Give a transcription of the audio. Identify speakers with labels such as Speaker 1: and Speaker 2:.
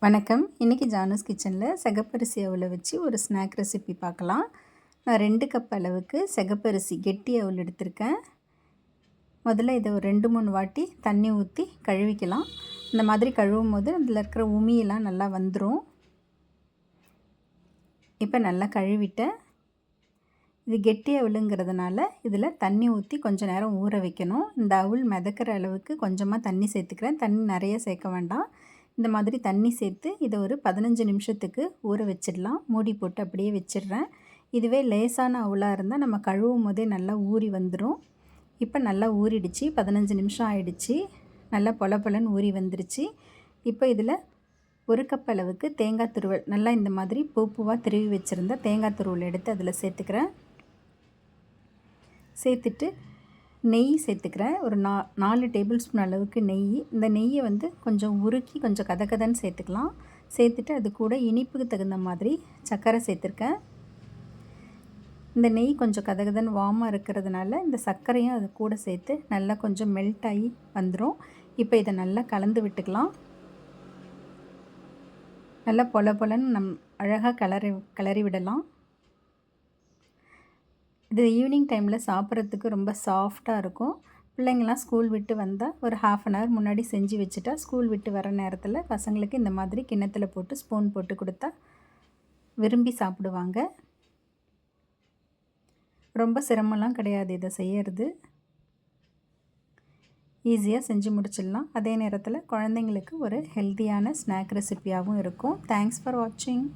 Speaker 1: வணக்கம். இன்றைக்கி ஜானூஸ் கிச்சனில் சிகப்பரிசி அவுல வச்சு ஒரு ஸ்நாக் ரெசிபி பார்க்கலாம். நான் 2 கப் அளவுக்கு சிகப்பரிசி கெட்டி அவுல் எடுத்திருக்கேன். முதல்ல இதை ஒரு 2-3 வாட்டி தண்ணி ஊற்றி கழுவிக்கலாம். இந்த மாதிரி கழுவும் போது அதில் இருக்கிற உமியெல்லாம் நல்லா வந்துடும். இப்போ நல்லா கழுவிட்டேன். இது கெட்டி அவுலுங்கிறதுனால இதில் தண்ணி ஊற்றி கொஞ்சம் நேரம் ஊற வைக்கணும். இந்த அவுல் மிதக்கிற அளவுக்கு கொஞ்சமாக தண்ணி சேர்த்துக்கிறேன். தண்ணி நிறைய சேர்க்க வேண்டாம். இந்த மாதிரி தண்ணி சேர்த்து இதை ஒரு 15 நிமிஷத்துக்கு ஊற வச்சிடலாம். மூடி போட்டு அப்படியே வச்சிடுறேன். இதுவே லேசான அவுலாக இருந்தால் நம்ம கழுவும் போதே நல்லா ஊறி வந்துடும். இப்போ நல்லா ஊறிடுச்சு. 15 நிமிஷம் ஆயிடுச்சு. நல்லா பொலன்னு ஊறி வந்துருச்சு. இப்போ இதில் 1 கப் அளவுக்கு தேங்காய் துருவல், நல்லா இந்த மாதிரி பூவாக திருவி வச்சுருந்த தேங்காய் துருவல் எடுத்து அதில் சேர்த்துக்கிறேன். சேர்த்துட்டு நெய் சேர்த்துக்கிறேன். ஒரு 4 டேபிள் ஸ்பூன் அளவுக்கு நெய். இந்த நெய்யை கொஞ்சம் உருக்கி கொஞ்சம் கதகதன்னு சேர்த்துக்கலாம். சேர்த்துட்டு அது கூட இனிப்புக்கு தகுந்த மாதிரி சர்க்கரை சேர்த்துருக்கேன். இந்த நெய் கொஞ்சம் கதகதன்னு வார்மாக இருக்கிறதுனால இந்த சர்க்கரையும் அது கூட சேர்த்து நல்லா கொஞ்சம் மெல்ட் ஆகி வந்துடும். இப்போ இதை நல்லா கலந்து விட்டுக்கலாம். நல்லா பொலன்னு அழகாக கிளறி விடலாம். இது ஈவினிங் டைமில் சாப்பிட்றதுக்கு ரொம்ப சாஃப்டாக இருக்கும். பிள்ளைங்கள்லாம் ஸ்கூல் விட்டு வந்தால் ஒரு 1/2 அன் ஹவர் முன்னாடி செஞ்சு வச்சுட்டா ஸ்கூல் விட்டு வர நேரத்தில் பசங்களுக்கு இந்த மாதிரி கிண்ணத்தில் போட்டு ஸ்பூன் போட்டு கொடுத்தா விரும்பி சாப்பிடுவாங்க. ரொம்ப சிரமம்லாம் கிடையாது இதை செய்யறது. ஈஸியாக செஞ்சு முடிச்சிடலாம். அதே நேரத்தில் குழந்தைங்களுக்கு ஒரு ஹெல்த்தியான ஸ்நாக் ரெசிபியாகவும் இருக்கும். தேங்க்ஸ் ஃபார் வாட்சிங்.